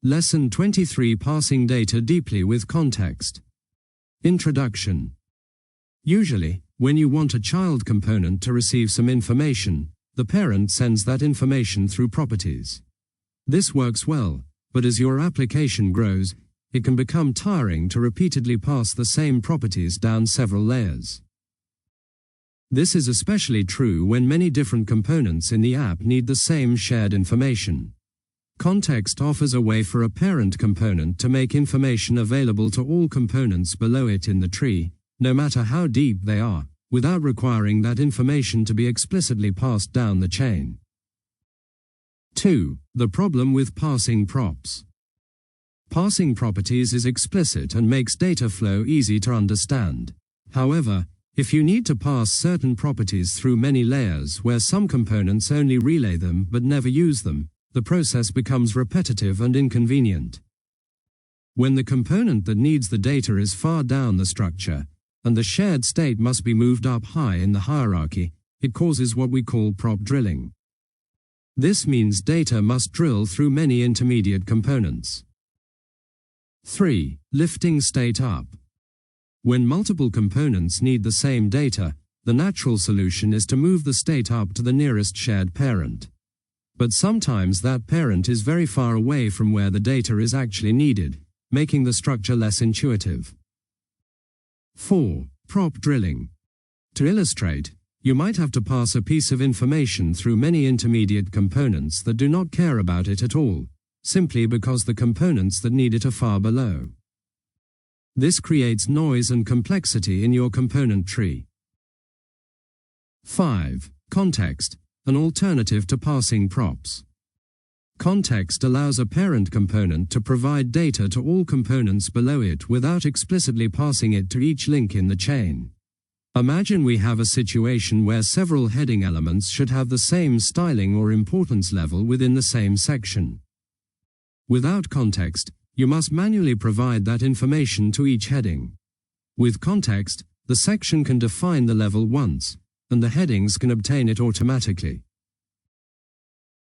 Lesson 23: Parsing Data Deeply with Context. Introduction. Usually, when you want a child component to receive some information, the parent sends that information through properties. This works well, but as your application grows, it can become tiring to repeatedly pass the same properties down several layers. This is especially true when many different components in the app need the same shared information. Context offers a way for a parent component to make information available to all components below it in the tree, no matter how deep they are, without requiring that information to be explicitly passed down the chain. 2. The problem with parsing props. Parsing properties is explicit and makes data flow easy to understand. However, if you need to pass certain properties through many layers where some components only relay them but never use them, the process becomes repetitive and inconvenient. When the component that needs the data is far down the structure, and the shared state must be moved up high in the hierarchy, it causes what we call prop drilling. This means data must drill through many intermediate components. 3. Lifting state up. When multiple components need the same data, the natural solution is to move the state up to the nearest shared parent. But sometimes that parent is very far away from where the data is actually needed, making the structure less intuitive. 4. Prop drilling. To illustrate, you might have to pass a piece of information through many intermediate components that do not care about it at all, simply because the components that need it are far below. This creates noise and complexity in your component tree. 5. Context, an alternative to parsing props. Context allows a parent component to provide data to all components below it without explicitly passing it to each link in the chain. Imagine we have a situation where several heading elements should have the same styling or importance level within the same section. Without context, you must manually provide that information to each heading. With context, the section can define the level once, and the headings can obtain it automatically.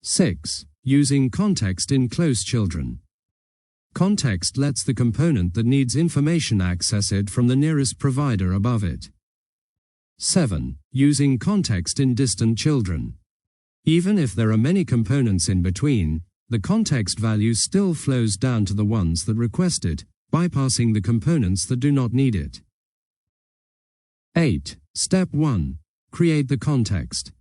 6. Using context in close children. Context lets the component that needs information access it from the nearest provider above it. 7. Using context in distant children. Even if there are many components in between, the context value still flows down to the ones that request it, bypassing the components that do not need it. 8. Step 1. Create the context.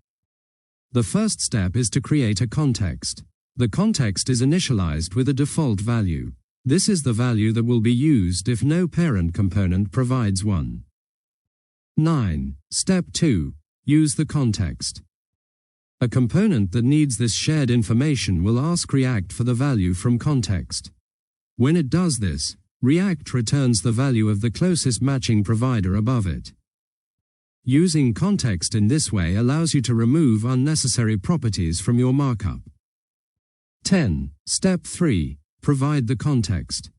The first step is to create a context. The context is initialized with a default value. This is the value that will be used if no parent component provides one. 9. Step 2. Use the context. A component that needs this shared information will ask React for the value from context. When it does this, React returns the value of the closest matching provider above it. Using context in this way allows you to remove unnecessary properties from your markup. 10. Step 3. Provide the context.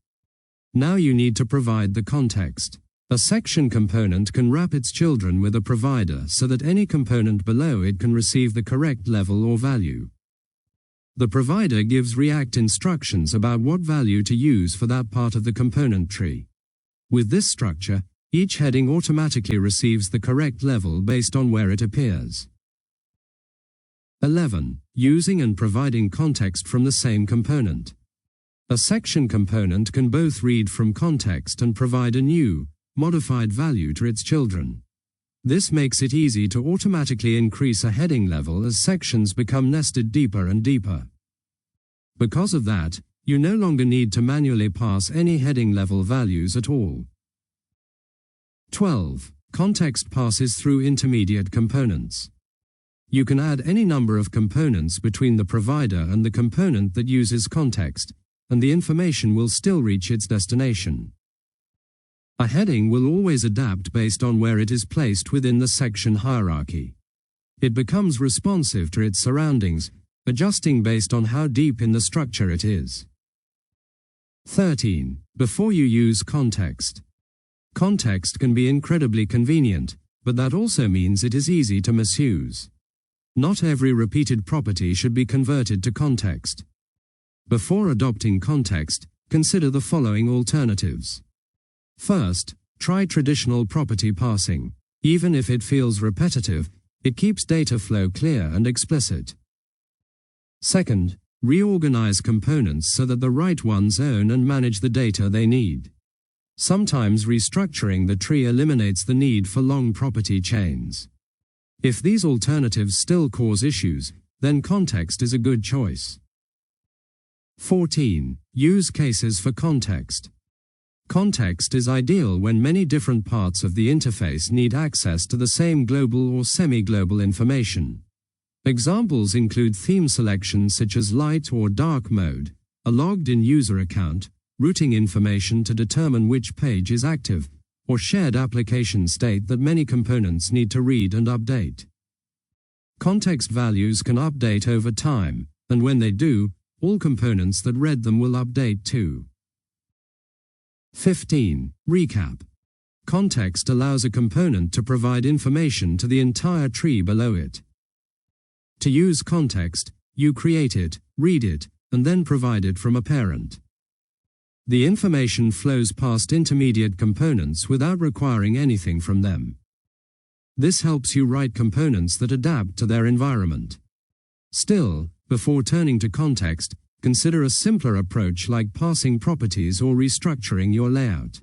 Now you need to provide the context. A section component can wrap its children with a provider so that any component below it can receive the correct level or value. The provider gives React instructions about what value to use for that part of the component tree. With this structure, each heading automatically receives the correct level based on where it appears. 11. Using and providing context from the same component. A section component can both read from context and provide a new, modified value to its children. This makes it easy to automatically increase a heading level as sections become nested deeper and deeper. Because of that, you no longer need to manually pass any heading level values at all. 12. Context passes through intermediate components. You can add any number of components between the provider and the component that uses context, and the information will still reach its destination. A heading will always adapt based on where it is placed within the section hierarchy. It becomes responsive to its surroundings, adjusting based on how deep in the structure it is. 13. Before you use context. Context can be incredibly convenient, but that also means it is easy to misuse. Not every repeated property should be converted to context. Before adopting context, consider the following alternatives. First, try traditional property parsing. Even if it feels repetitive, it keeps data flow clear and explicit. Second, reorganize components so that the right ones own and manage the data they need. Sometimes restructuring the tree eliminates the need for long property chains. If these alternatives still cause issues, then context is a good choice. 14. Use cases for context. Context is ideal when many different parts of the interface need access to the same global or semi-global information. Examples include theme selections such as light or dark mode, a logged-in user account, routing information to determine which page is active, or shared application state that many components need to read and update. Context values can update over time, and when they do, all components that read them will update too. 15. Recap. Context allows a component to provide information to the entire tree below it. To use context, you create it, read it, and then provide it from a parent. The information flows past intermediate components without requiring anything from them. This helps you write components that adapt to their environment. Still, before turning to context, consider a simpler approach like parsing properties or restructuring your layout.